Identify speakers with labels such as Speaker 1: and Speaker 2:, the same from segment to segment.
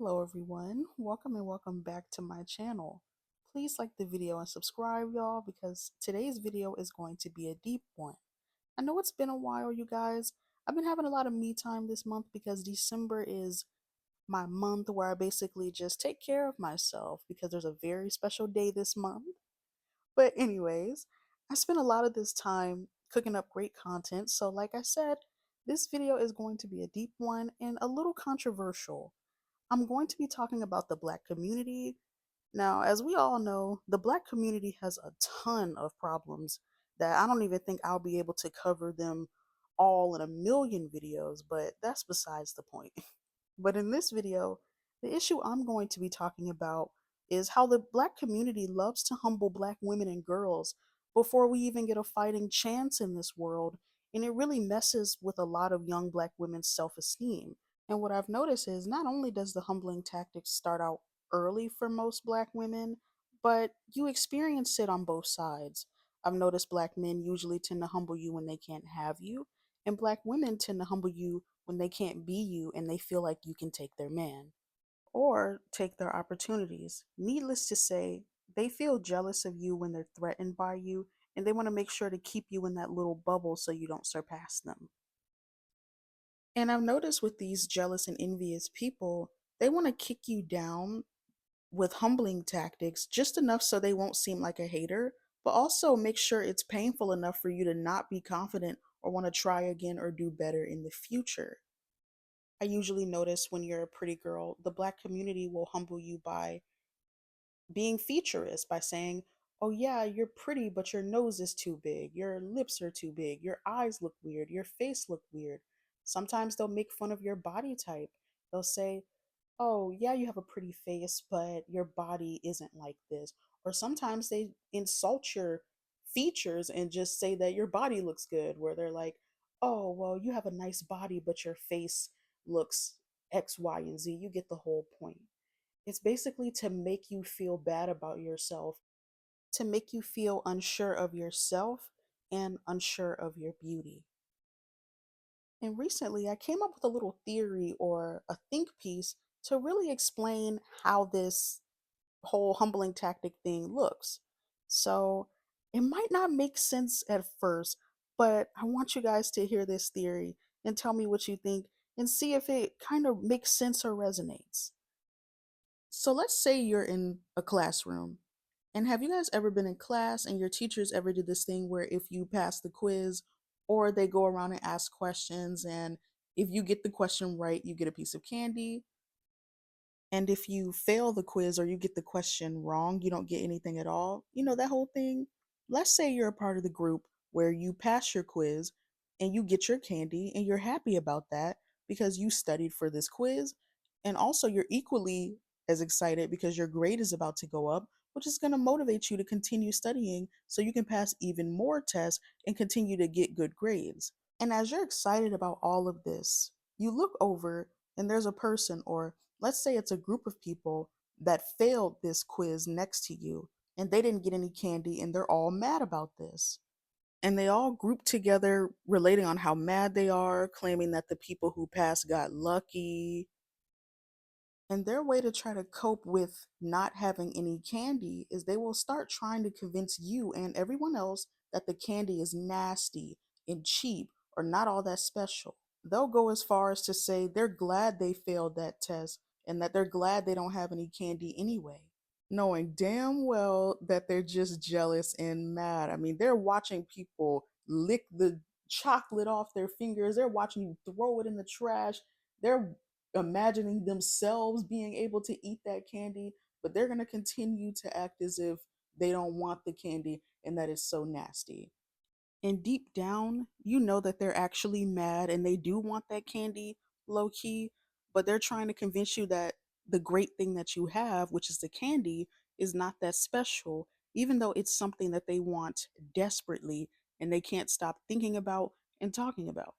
Speaker 1: Hello everyone, welcome and welcome back to my channel. Please like the video and subscribe y'all because today's video is going to be a deep one. I know it's been a while you guys. I've been having a lot of me time this month because December is my month where I basically just take care of myself because there's a very special day this month. But anyways, I spent a lot of this time cooking up great content. So like I said, this video is going to be a deep one and a little controversial. I'm going to be talking about the Black community. Now, as we all know, the Black community has a ton of problems that I don't even think I'll be able to cover them all in a million videos, but that's besides the point. But in this video, the issue I'm going to be talking about is how the Black community loves to humble Black women and girls before we even get a fighting chance in this world, and it really messes with a lot of young Black women's self esteem. And what I've noticed is not only does the humbling tactics start out early for most Black women, but you experience it on both sides. I've noticed Black men usually tend to humble you when they can't have you, and Black women tend to humble you when they can't be you and they feel like you can take their man or take their opportunities. Needless to say, they feel jealous of you when they're threatened by you, and they want to make sure to keep you in that little bubble so you don't surpass them. And I've noticed with these jealous and envious people, they want to kick you down with humbling tactics just enough so they won't seem like a hater, but also make sure it's painful enough for you to not be confident or want to try again or do better in the future. I usually notice when you're a pretty girl, the Black community will humble you by being featurist, by saying, oh, yeah, you're pretty, but your nose is too big, your lips are too big, your eyes look weird, your face look weird. Sometimes they'll make fun of your body type. They'll say, oh, yeah, you have a pretty face, but your body isn't like this. Or sometimes they insult your features and just say that your body looks good, where they're like, oh, well, you have a nice body, but your face looks X, Y, and Z. You get the whole point. It's basically to make you feel bad about yourself, to make you feel unsure of yourself and unsure of your beauty. And recently, I came up with a little theory or a think piece to really explain how this whole humbling tactic thing looks. So, it might not make sense at first, but I want you guys to hear this theory and tell me what you think and see if it kind of makes sense or resonates. So, let's say you're in a classroom. And have you guys ever been in class and your teachers ever did this thing where if you pass the quiz or they go around and ask questions, and if you get the question right, you get a piece of candy, and if you fail the quiz or you get the question wrong, you don't get anything at all? You know, that whole thing? Let's say you're a part of the group where you pass your quiz and you get your candy and you're happy about that because you studied for this quiz. And also, you're equally as excited because your grade is about to go up, which is going to motivate you to continue studying so you can pass even more tests and continue to get good grades. And as you're excited about all of this, you look over and there's a person, or let's say it's a group of people that failed this quiz next to you and they didn't get any candy and they're all mad about this. And they all group together relating on how mad they are, claiming that the people who passed got lucky. And their way to try to cope with not having any candy is they will start trying to convince you and everyone else that the candy is nasty and cheap or not all that special. They'll go as far as to say they're glad they failed that test and that they're glad they don't have any candy anyway, knowing damn well that they're just jealous and mad. I mean, they're watching people lick the chocolate off their fingers, they're watching you throw it in the trash, they're imagining themselves being able to eat that candy, but they're going to continue to act as if they don't want the candy and that it's so nasty. And deep down, you know that they're actually mad and they do want that candy low key, but they're trying to convince you that the great thing that you have, which is the candy, is not that special, even though it's something that they want desperately and they can't stop thinking about and talking about.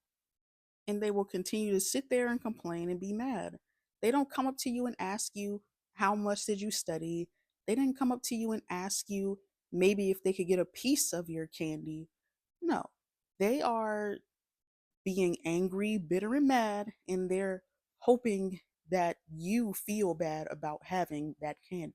Speaker 1: And they will continue to sit there and complain and be mad. They don't come up to you and ask you, how much did you study? They didn't come up to you and ask you maybe if they could get a piece of your candy. No, they are being angry, bitter, and mad, and they're hoping that you feel bad about having that candy.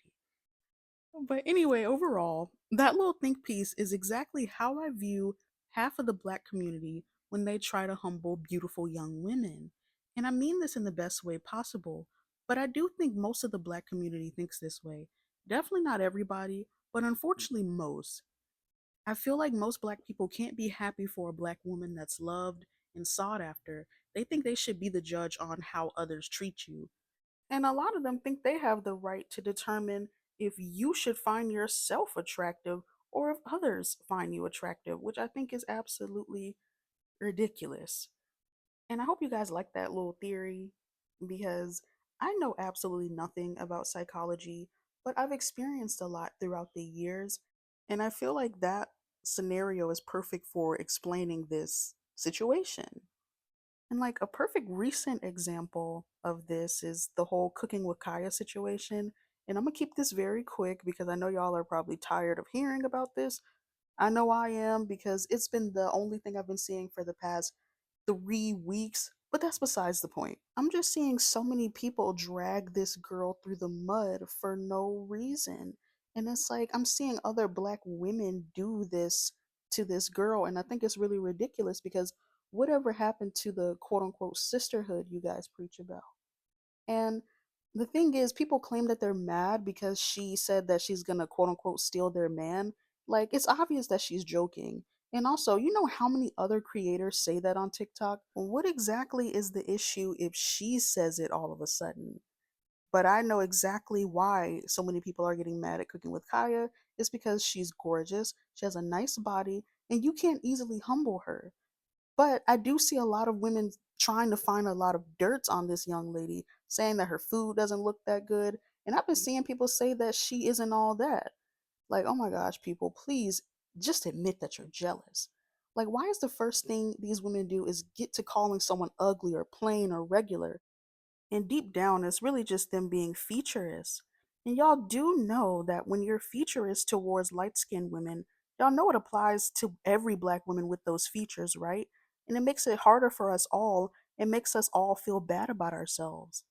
Speaker 1: But anyway, overall, that little think piece is exactly how I view half of the black community when they try to humble beautiful young women. And I mean this in the best way possible, but I do think most of the black community thinks this way. Definitely not everybody, but unfortunately most. I feel like most black people can't be happy for a black woman that's loved and sought after. They think they should be the judge on how others treat you. And a lot of them think they have the right to determine if you should find yourself attractive or if others find you attractive, which I think is absolutely ridiculous. And I hope you guys like that little theory because I know absolutely nothing about psychology, but I've experienced a lot throughout the years. And I feel like that scenario is perfect for explaining this situation. And like a perfect recent example of this is the whole cooking with Kaya situation. And I'm gonna keep this very quick because I know y'all are probably tired of hearing about this. I know I am because it's been the only thing I've been seeing for the past 3 weeks, but that's besides the point. I'm just seeing so many people drag this girl through the mud for no reason. And it's like I'm seeing other black women do this to this girl, and I think it's really ridiculous because whatever happened to the quote unquote sisterhood you guys preach about? And the thing is, people claim that they're mad because she said that she's gonna quote unquote steal their man. Like, it's obvious that she's joking. And also, you know how many other creators say that on TikTok? What exactly is the issue if she says it all of a sudden? But I know exactly why so many people are getting mad at Cooking with Kaya. It's because she's gorgeous, she has a nice body, and you can't easily humble her. But I do see a lot of women trying to find a lot of dirt on this young lady, saying that her food doesn't look that good. And I've been seeing people say that she isn't all that. Like, oh my gosh, people, please just admit that you're jealous. Like, why is the first thing these women do is get to calling someone ugly or plain or regular? And deep down, it's really just them being featureless. And y'all do know that when you're featureless towards light skinned women, y'all know it applies to every black woman with those features, right? And it makes it harder for us all. It makes us all feel bad about ourselves.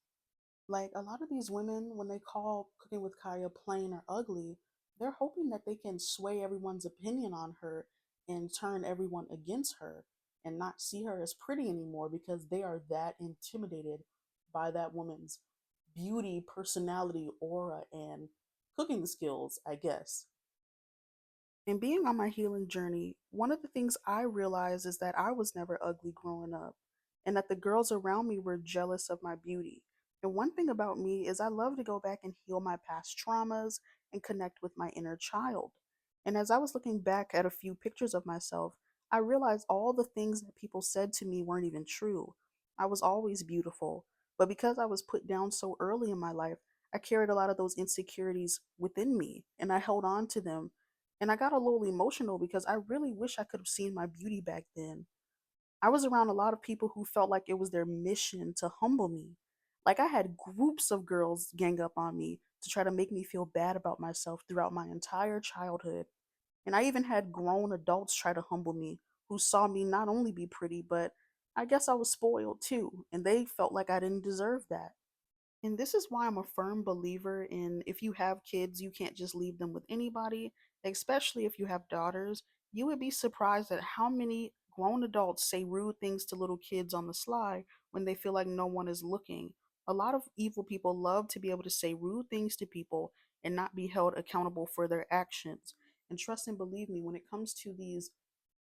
Speaker 1: Like a lot of these women, when they call Cooking with Kaya plain or ugly, they're hoping that they can sway everyone's opinion on her and turn everyone against her and not see her as pretty anymore because they are that intimidated by that woman's beauty, personality, aura, and cooking skills, I guess. And being on my healing journey, one of the things I realized is that I was never ugly growing up, and that the girls around me were jealous of my beauty. And one thing about me is I love to go back and heal my past traumas and connect with my inner child. And as I was looking back at a few pictures of myself, I realized all the things that people said to me weren't even true. I was always beautiful, but because I was put down so early in my life, I carried a lot of those insecurities within me and I held on to them, and I got a little emotional because I really wish I could have seen my beauty back then. I was around a lot of people who felt like it was their mission to humble me. Like I had groups of girls gang up on me to try to make me feel bad about myself throughout my entire childhood. And I even had grown adults try to humble me who saw me not only be pretty, but I guess I was spoiled too, and they felt like I didn't deserve that. And this is why I'm a firm believer in if you have kids, you can't just leave them with anybody, especially if you have daughters. You would be surprised at how many grown adults say rude things to little kids on the sly when they feel like no one is looking. A lot of evil people love to be able to say rude things to people and not be held accountable for their actions. And trust and believe me, when it comes to these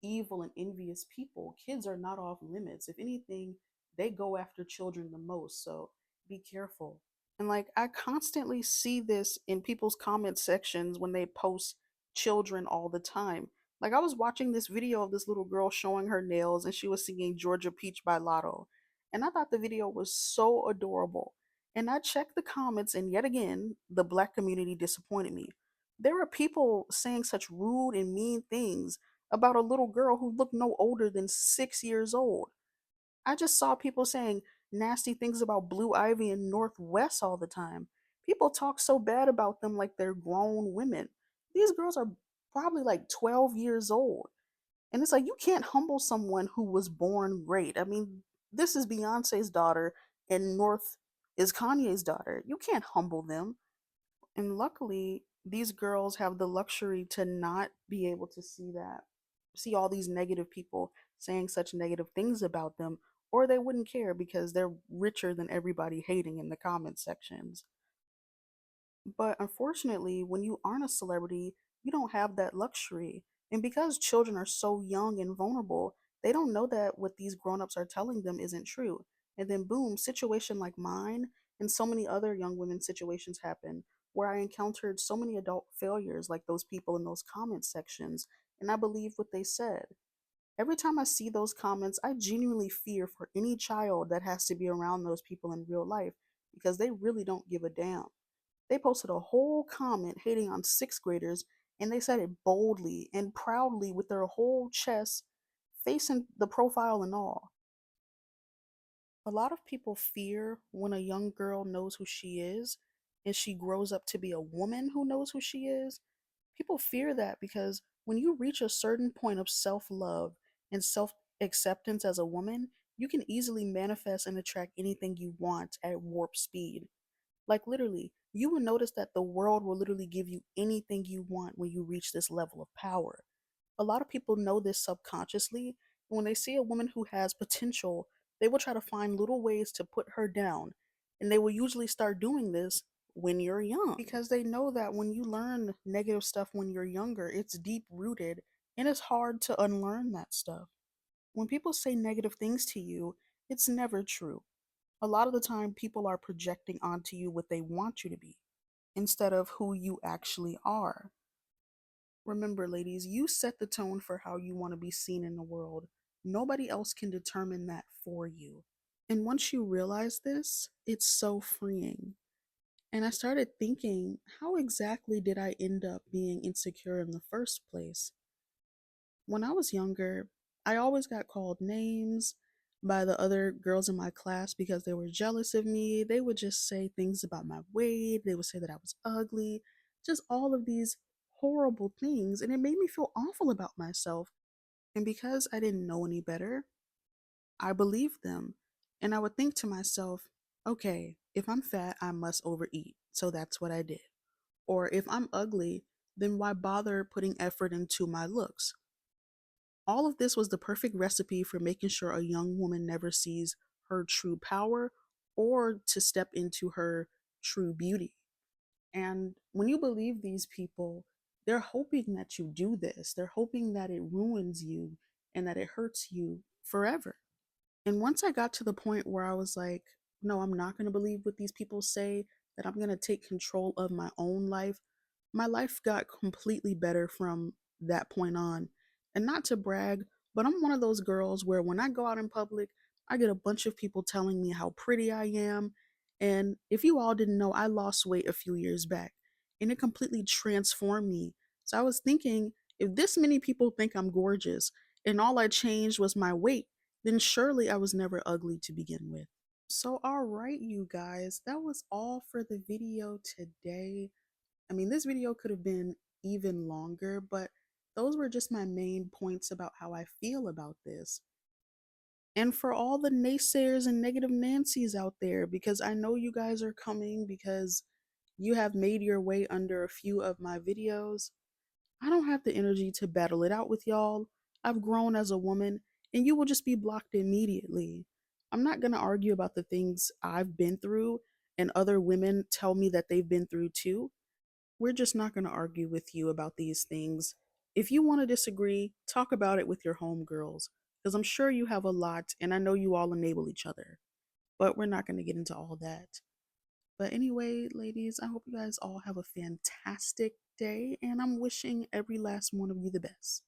Speaker 1: evil and envious people, kids are not off limits. If anything, they go after children the most. So be careful. And like I constantly see this in people's comment sections when they post children all the time. Like I was watching this video of this little girl showing her nails and she was singing Georgia Peach by Lotto. And I thought the video was so adorable. And I checked the comments and yet again, the black community disappointed me. There were people saying such rude and mean things about a little girl who looked no older than 6 years old. I just saw people saying nasty things about Blue Ivy and Northwest all the time. People talk so bad about them like they're grown women. These girls are probably like 12 years old. And it's like you can't humble someone who was born great. I mean, this is Beyonce's daughter, and North is Kanye's daughter. You can't humble them. And luckily, these girls have the luxury to not be able to see that, see all these negative people saying such negative things about them, or they wouldn't care because they're richer than everybody hating in the comment sections. But unfortunately, when you aren't a celebrity, you don't have that luxury. And because children are so young and vulnerable, they don't know that what these grown-ups are telling them isn't true. And then boom, situation like mine and so many other young women's situations happen where I encountered so many adult failures like those people in those comment sections, and I believe what they said. Every time I see those comments, I genuinely fear for any child that has to be around those people in real life because they really don't give a damn. They posted a whole comment hating on sixth graders, and they said it boldly and proudly with their whole chest facing the profile and all. A lot of people fear when a young girl knows who she is and she grows up to be a woman who knows who she is. People fear that because when you reach a certain point of self love and self acceptance as a woman, you can easily manifest and attract anything you want at warp speed. Like literally, you will notice that the world will literally give you anything you want when you reach this level of power. A lot of people know this subconsciously. When they see a woman who has potential, they will try to find little ways to put her down. And they will usually start doing this when you're young because they know that when you learn negative stuff when you're younger, it's deep rooted and it's hard to unlearn that stuff. When people say negative things to you, it's never true. A lot of the time, people are projecting onto you what they want you to be instead of who you actually are. Remember, ladies, you set the tone for how you want to be seen in the world. Nobody else can determine that for you. And once you realize this, it's so freeing. And I started thinking, how exactly did I end up being insecure in the first place? When I was younger, I always got called names by the other girls in my class because they were jealous of me. They would just say things about my weight, they would say that I was ugly, just all of these horrible things. And it made me feel awful about myself. And because I didn't know any better, I believed them. And I would think to myself, okay, if I'm fat, I must overeat. So that's what I did. Or if I'm ugly, then why bother putting effort into my looks? All of this was the perfect recipe for making sure a young woman never sees her true power or to step into her true beauty. And when you believe these people, they're hoping that you do this. They're hoping that it ruins you and that it hurts you forever. And once I got to the point where I was like, no, I'm not going to believe what these people say, that I'm going to take control of my life got completely better from that point on. And not to brag, but I'm one of those girls where when I go out in public, I get a bunch of people telling me how pretty I am. And if you all didn't know, I lost weight a few years back and it completely transformed me. So I was thinking, if this many people think I'm gorgeous and all I changed was my weight, then surely I was never ugly to begin with. So, all right, you guys, that was all for the video today. I mean, this video could have been even longer, but those were just my main points about how I feel about this. And for all the naysayers and negative Nancy's out there, because I know you guys are coming because you have made your way under a few of my videos, I don't have the energy to battle it out with y'all. I've grown as a woman, and you will just be blocked immediately. I'm not going to argue about the things I've been through and other women tell me that they've been through too. We're just not going to argue with you about these things. If you want to disagree, talk about it with your homegirls, because I'm sure you have a lot, and I know you all enable each other. But we're not going to get into all that. But anyway, ladies, I hope you guys all have a fantastic day, and I'm wishing every last one of you the best.